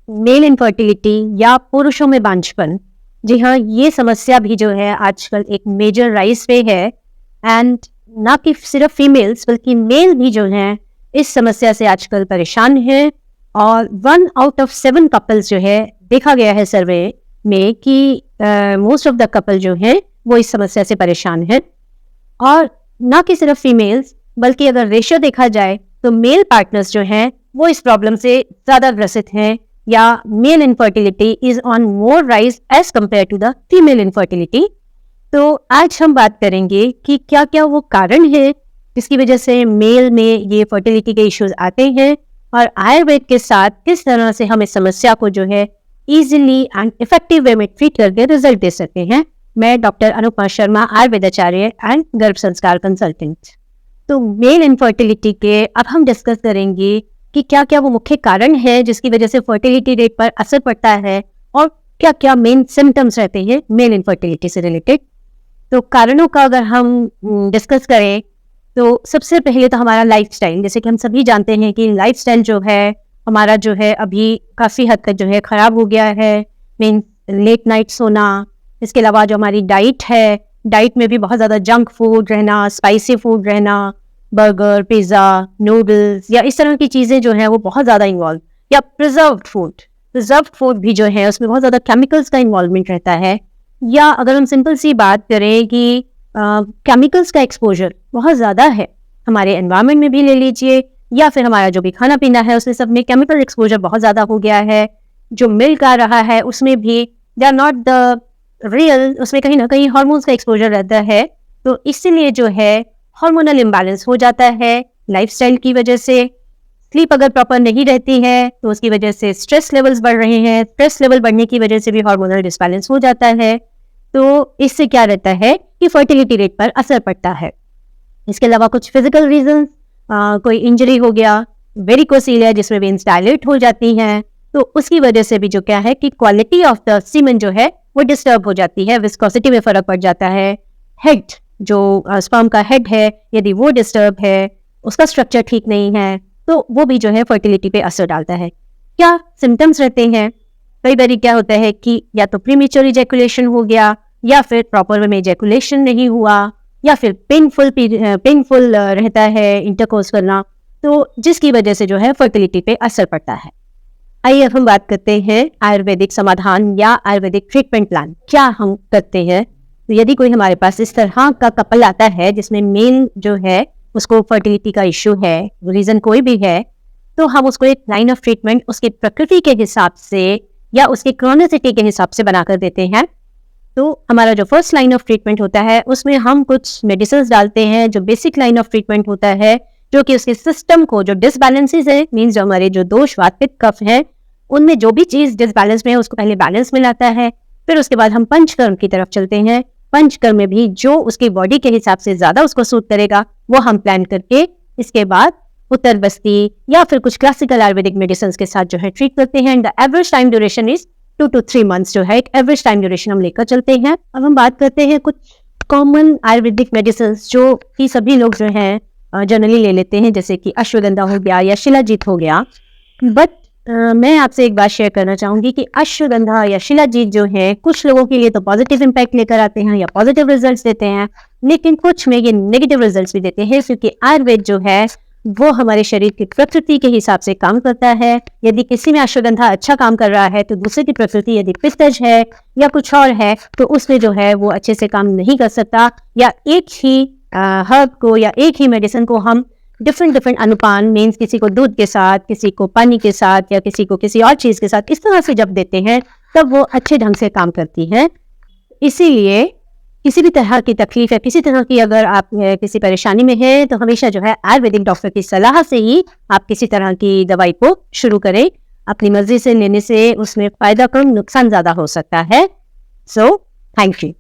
Male infertility या पुरुषों में बांझपन, जी हाँ, ये समस्या भी जो है आजकल एक मेजर राइज पे है। एंड ना कि सिर्फ फीमेल्स बल्कि मेल भी जो हैं इस समस्या से आजकल परेशान हैं। और 1 out of 7 कपल्स जो है देखा गया है सर्वे में कि मोस्ट ऑफ द कपल जो हैं वो इस समस्या से परेशान हैं। और ना कि सिर्फ फीमेल्स बल्कि अगर रेशियो देखा जाए तो मेल पार्टनर्स जो हैं वो इस प्रॉब्लम से ज़्यादा ग्रसित हैं, या male infertility is on more rise as compare to the female infertility. तो आज हम बात करेंगे कि क्या क्या वो कारण है जिसकी वजह से मेल में ये फर्टिलिटी के इश्यूज आते हैं, और आयुर्वेद के साथ किस तरह से हम इस समस्या को जो है इजीली एंड इफेक्टिव वे में ट्रीट करके रिजल्ट दे सकते हैं। मैं डॉक्टर अनुपमा शर्मा, आयुर्वेदाचार्य एंड गर्भ संस्कार कंसल्टेंट। तो मेल इनफर्टिलिटी के अब हम डिस्कस करेंगे कि क्या क्या वो मुख्य कारण है जिसकी वजह से फर्टिलिटी रेट पर असर पड़ता है, और क्या क्या मेन सिम्टम्स रहते हैं मेल इनफर्टिलिटी से रिलेटेड। तो कारणों का अगर हम डिस्कस करें तो सबसे पहले तो हमारा लाइफस्टाइल, जैसे कि हम सभी जानते हैं कि लाइफस्टाइल जो है हमारा जो है अभी काफ़ी हद तक जो है ख़राब हो गया है। मीन लेट नाइट सोना, इसके अलावा जो हमारी डाइट है, डाइट में भी बहुत ज़्यादा जंक फूड रहना, स्पाइसी फूड रहना, बर्गर, पिज़्ज़ा, नूडल्स या इस तरह की चीज़ें जो हैं वो बहुत ज़्यादा इन्वॉल्व, या प्रिजर्व्ड फूड भी जो है उसमें बहुत ज़्यादा केमिकल्स का इन्वॉल्वमेंट रहता है। या अगर हम सिंपल सी बात करें कि केमिकल्स का एक्सपोजर बहुत ज़्यादा है हमारे एनवायरनमेंट में भी ले लीजिए, या फिर हमारा जो भी खाना पीना है उसमें सब में केमिकल एक्सपोजर बहुत ज़्यादा हो गया है। जो मिल्क आ रहा है उसमें भी they are not the real, उसमें कहीं ना कहीं हार्मोन्स का एक्सपोजर रहता है। तो इसीलिए जो है हार्मोनल इम्बैलेंस हो जाता है लाइफस्टाइल की वजह से। स्लीप अगर प्रॉपर नहीं रहती है तो उसकी वजह से स्ट्रेस लेवल्स बढ़ रहे हैं, स्ट्रेस लेवल बढ़ने की वजह से भी हार्मोनल डिसबैलेंस हो जाता है। तो इससे क्या रहता है कि फर्टिलिटी रेट पर असर पड़ता है। इसके अलावा कुछ फिजिकल रीजंस, कोई इंजरी हो गया, वेरिकोसीलिया जिसमें वेन्स डायलेट हो जाती हैं, तो उसकी वजह से भी जो क्या है कि क्वालिटी ऑफ द सीमेन जो है वो डिस्टर्ब हो जाती है, विस्कोसिटी में फर्क पड़ जाता है। हेड, जो स्पर्म का हेड है, यदि वो डिस्टर्ब है, उसका स्ट्रक्चर ठीक नहीं है, तो वो भी जो है फर्टिलिटी पे असर डालता है। क्या सिम्टम्स रहते हैं? कई बार क्या होता है कि या तो प्रीमेच्योर इजैकुलेशन हो गया, या फिर प्रॉपर वे में इजैकुलेशन नहीं हुआ, या फिर पेनफुल रहता है इंटरकोर्स करना, तो जिसकी वजह से जो है फर्टिलिटी पे असर पड़ता है। आइए अब हम बात करते हैं आयुर्वेदिक समाधान या आयुर्वेदिक ट्रीटमेंट प्लान क्या हम करते हैं। तो यदि कोई हमारे पास इस तरह का कपल आता है जिसमें मेल जो है उसको फर्टिलिटी का इश्यू है, रीज़न कोई भी है, तो हम उसको एक लाइन ऑफ ट्रीटमेंट उसकी प्रकृति के हिसाब से या उसकी क्रोनिसिटी के हिसाब से बनाकर देते हैं। तो हमारा जो फर्स्ट लाइन ऑफ ट्रीटमेंट होता है उसमें हम कुछ मेडिसिन डालते हैं। जो बेसिक लाइन ऑफ ट्रीटमेंट होता है जो कि उसके सिस्टम को, जो डिसबैलेंसेस है, मीन्स जो हमारे जो दोष वात पित्त कफ है उनमें जो भी चीज़ डिसबैलेंस में है उसको पहले बैलेंस में लाता है। फिर उसके बाद हम पंचकर्म की तरफ चलते हैं। पंचकर्म में भी जो उसकी बॉडी के हिसाब से ज़्यादा उसको सूट करेगा वो हम प्लान करके इसके बाद उत्तर बस्ती या फिर कुछ क्लासिकल आयुर्वेदिक मेडिसिन के साथ जो है ट्रीट करते हैं। The average time duration is 2 to 3 months जो है एक एवरेज टाइम ड्यूरेशन हम लेकर चलते हैं। अब हम बात करते हैं कुछ कॉमन आयुर्वेदिक मेडिसिन जो कि सभी लोग जो हैं जनरली ले लेते हैं, जैसे कि अश्वगंधा हो गया या शिलाजीत हो गया। बट मैं आपसे एक बात शेयर करना चाहूँगी कि अश्वगंधा या शिलाजीत जो है कुछ लोगों के लिए तो पॉजिटिव इम्पैक्ट लेकर आते हैं या पॉजिटिव रिजल्ट्स देते हैं, लेकिन कुछ में ये नेगेटिव रिजल्ट्स भी देते हैं, क्योंकि आयुर्वेद जो है वो हमारे शरीर की प्रकृति के हिसाब से काम करता है। यदि किसी में अश्वगंधा अच्छा काम कर रहा है तो दूसरे की प्रकृति यदि पित्तज है या कुछ और है तो उसमें जो है वो अच्छे से काम नहीं कर सकता। या एक ही हर्ब को या एक ही मेडिसिन को हम डिफरेंट अनुपान, मीन्स किसी को दूध के साथ, किसी को पानी के साथ या किसी को किसी और चीज़ के साथ, इस तरह से जब देते हैं तब वो अच्छे ढंग से काम करती है। इसीलिए किसी भी तरह की तकलीफ है, किसी तरह की अगर आप किसी परेशानी में हैं तो हमेशा जो है आयुर्वेदिक डॉक्टर की सलाह से ही आप किसी तरह की दवाई को शुरू करें। अपनी मर्जी से लेने से उसमें फ़ायदा कम, नुकसान ज़्यादा हो सकता है। So thank you.